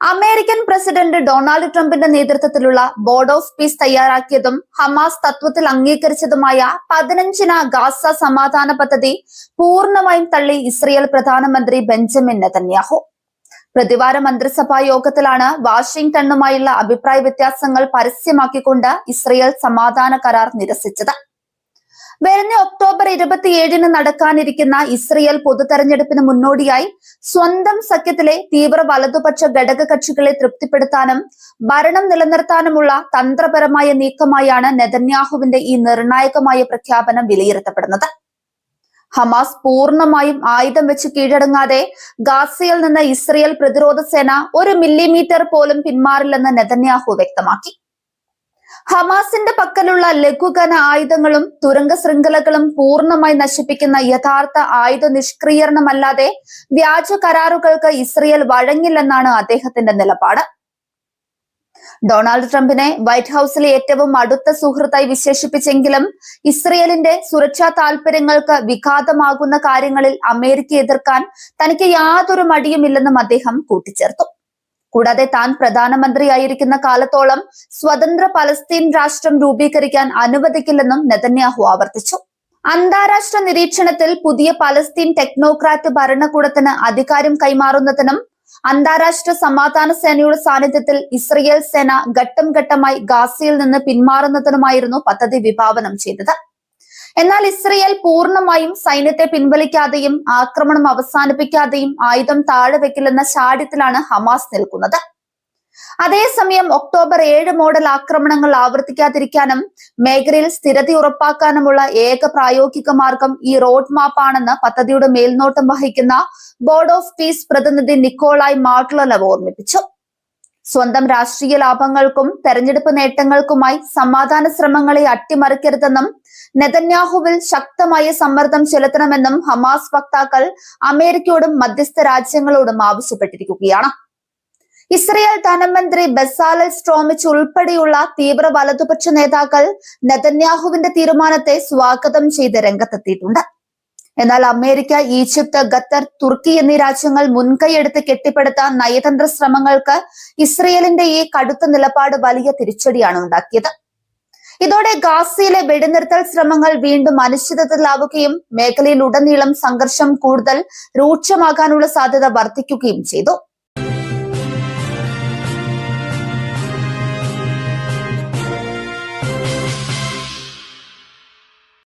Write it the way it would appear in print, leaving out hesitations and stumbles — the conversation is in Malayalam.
അമേരിക്കൻ പ്രസിഡന്റ് ഡൊണാൾഡ് ട്രംപിന്റെ നേതൃത്വത്തിലുള്ള ബോർഡ് ഓഫ് പീസ് തയ്യാറാക്കിയതും ഹമാസ് തത്വത്തിൽ അംഗീകരിച്ചതുമായ 15-ന ഗാസ സമാധാന പദ്ധതി പൂർണ്ണമായും തള്ളി ഇസ്രയേൽ പ്രധാനമന്ത്രി ബെഞ്ചമിൻ നെതന്യാഹു. പ്രതിവാര മന്ത്രിസഭാ യോഗത്തിലാണ് വാഷിംഗ്ടണുമായുള്ള അഭിപ്രായ വ്യത്യാസങ്ങൾ പരസ്യമാക്കിക്കൊണ്ട് ഇസ്രയേൽ സമാധാന കരാർ നിരസിച്ചത്. വരുന്ന ഒക്ടോബർ 27-ന് നടക്കാനിരിക്കുന്ന ഇസ്രയേൽ പൊതുതെരഞ്ഞെടുപ്പിന് മുന്നോടിയായി സ്വന്തം സഖ്യത്തിലെ തീവ്ര വലതുപക്ഷ ഘടക കക്ഷികളെ തൃപ്തിപ്പെടുത്താനും ഭരണം നിലനിർത്താനുമുള്ള തന്ത്രപരമായ നീക്കമായാണ് നെതന്യാഹുവിന്റെ ഈ നിർണായകമായ പ്രഖ്യാപനം വിലയിരുത്തപ്പെടുന്നത്. ഹമാസ് പൂർണ്ണമായും ആയുധം വെച്ച് കീഴടങ്ങാതെ ഗാസയിൽ നിന്ന് ഇസ്രയേൽ പ്രതിരോധ സേന 1 മില്ലിമീറ്റർ പോലും പിന്മാറില്ലെന്ന് നെതന്യാഹു വ്യക്തമാക്കി. ഹമാസിന്റെ പക്കലുള്ള ലഘുകന ആയുധങ്ങളും തുരങ്ക ശൃംഖലകളും പൂർണ്ണമായി നശിപ്പിക്കുന്ന യഥാർത്ഥ ആയുധ നിഷ്ക്രീകരണമല്ലാതെ വ്യാജ കരാറുകൾക്ക് ഇസ്രയേൽ വഴങ്ങില്ലെന്നാണ് അദ്ദേഹത്തിന്റെ നിലപാട്. ഡൊണാൾഡ് ട്രംപിനെ വൈറ്റ് ഹൌസിലെ ഏറ്റവും അടുത്ത സുഹൃത്തായി വിശേഷിപ്പിച്ചെങ്കിലും ഇസ്രയേലിന്റെ സുരക്ഷാ താൽപര്യങ്ങൾക്ക് വിഘാതമാകുന്ന കാര്യങ്ങളിൽ അമേരിക്കയെ എതിർക്കാൻ തനിക്ക് യാതൊരു മടിയുമില്ലെന്നും അദ്ദേഹം കൂട്ടിച്ചേർത്തു. കൂടാതെ താൻ പ്രധാനമന്ത്രിയായിരിക്കുന്ന കാലത്തോളം സ്വതന്ത്ര പലസ്തീൻ രാഷ്ട്രം രൂപീകരിക്കാൻ അനുവദിക്കില്ലെന്നും നെതന്യാഹു ആവർത്തിച്ചു. അന്താരാഷ്ട്ര നിരീക്ഷണത്തിൽ പുതിയ പലസ്തീൻ ടെക്നോക്രാറ്റ് ഭരണകൂടത്തിന് അധികാരം കൈമാറുന്നതിനും അന്താരാഷ്ട്ര സമാധാന സേനയുടെ സാന്നിധ്യത്തിൽ ഇസ്രയേൽ സേന ഘട്ടം ഘട്ടമായി ഗാസയിൽ നിന്ന് പിന്മാറുന്നതിനുമായിരുന്നു പദ്ധതി വിഭാവനം ചെയ്തത്. എന്നാൽ ഇസ്രയേൽ പൂർണ്ണമായും സൈന്യത്തെ പിൻവലിക്കാതെയും ആക്രമണം അവസാനിപ്പിക്കാതെയും ആയുധം താഴെ വെക്കില്ലെന്ന ശാഠ്യത്തിലാണ് ഹമാസ് നിൽക്കുന്നത്. അതേസമയം ഒക്ടോബർ 7 മോഡൽ ആക്രമണങ്ങൾ ആവർത്തിക്കാതിരിക്കാനും മേഖലയിൽ സ്ഥിരത ഉറപ്പാക്കാനുമുള്ള ഏക പ്രായോഗിക മാർഗം ഈ റോഡ് മാപ്പാണെന്ന് പദ്ധതിയുടെ മേൽനോട്ടം വഹിക്കുന്ന ബോർഡ് ഓഫ് പീസ് പ്രതിനിധി നിക്കോളായ് മാർട്ട്ലവ് ഓർമ്മിപ്പിച്ചു. സ്വന്തം രാഷ്ട്രീയ ലാഭങ്ങൾക്കും തെരഞ്ഞെടുപ്പ് നേട്ടങ്ങൾക്കുമായി സമാധാന ശ്രമങ്ങളെ അട്ടിമറിക്കരുതെന്നും നെതന്യാഹുവിൽ ശക്തമായ സമ്മർദ്ദം ചെലുത്തണമെന്നും ഹമാസ് വക്താക്കൾ അമേരിക്കയോടും മധ്യസ്ഥ രാജ്യങ്ങളോടും ആവശ്യപ്പെട്ടിരിക്കുകയാണ്. ഇസ്രയേൽ ധനമന്ത്രി ബെസാലൽ സ്ട്രോമിച്ച് ഉൾപ്പെടെയുള്ള തീവ്ര വലതുപക്ഷ നേതാക്കൾ നെതന്യാഹുവിന്റെ തീരുമാനത്തെ സ്വാഗതം ചെയ്ത് രംഗത്തെത്തിയിട്ടുണ്ട്. എന്നാൽ അമേരിക്ക, ഈജിപ്ത്, ഖത്തർ, തുർക്കി എന്നീ രാജ്യങ്ങൾ മുൻകൈയെടുത്ത് കെട്ടിപ്പടുത്ത നയതന്ത്ര ശ്രമങ്ങൾക്ക് ഇസ്രയേലിന്റെ ഈ കടുത്ത നിലപാട് വലിയ തിരിച്ചടിയാണ് ഉണ്ടാക്കിയത്. ഇതോടെ ഗാസയിലെ വെടിനിർത്തൽ ശ്രമങ്ങൾ വീണ്ടും അനിശ്ചിതത്വത്തിലാവുകയും മേഖലയിൽ ഉടനീളം സംഘർഷം കൂടുതൽ രൂക്ഷമാകാനുള്ള സാധ്യത വർദ്ധിക്കുകയും ചെയ്തു.